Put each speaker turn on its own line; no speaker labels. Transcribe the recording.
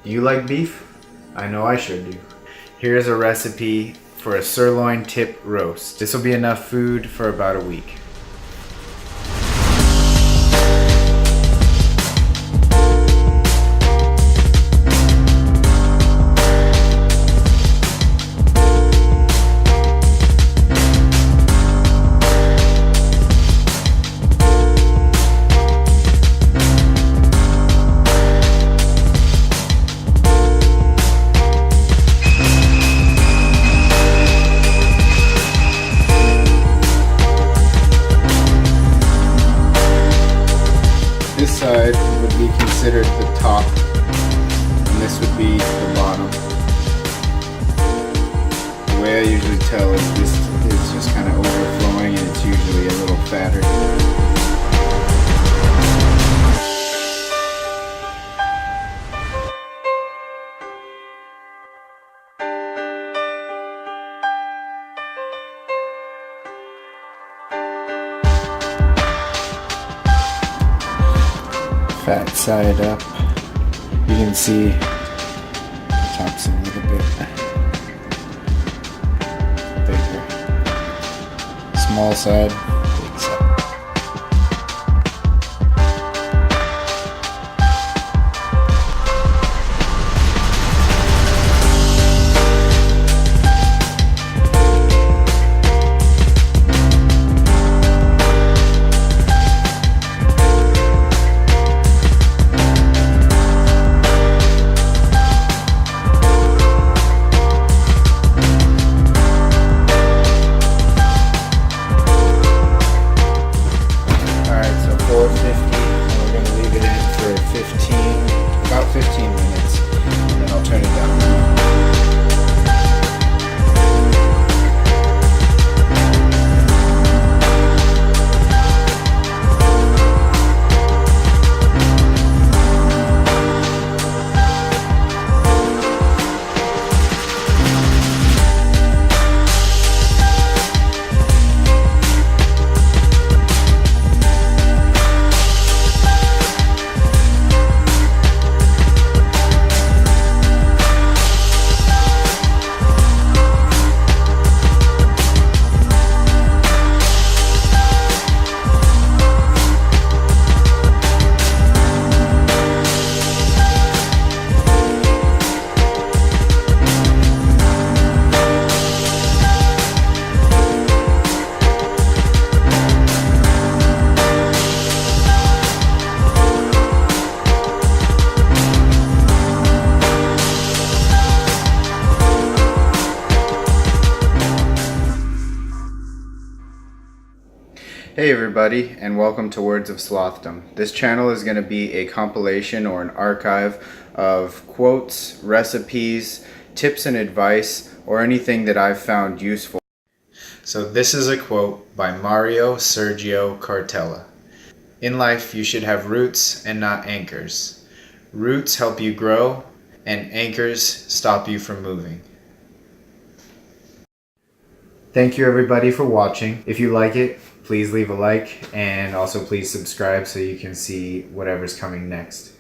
You like beef? I know I sure do. Here's a recipe for a sirloin tip roast. This will be enough food for about a week. This side would be considered the top, and this would be the bottom. The way I usually tell is this is just kind of overflowing, and it's usually a little fatter. Fat side up. You can see the top's a little bit bigger. Small side, big side. About 15 minutes, and then I'll turn it down. Hey everybody, and welcome to Words of Slothdom. This channel is going to be a compilation or an archive of quotes, recipes, tips and advice, or anything that I've found useful. So this is a quote by Mario Sergio Cortella. In life you should have roots and not anchors. Roots help you grow, and anchors stop you from moving. Thank you everybody for watching. If you like it, please leave a like, and also please subscribe so you can see whatever's coming next.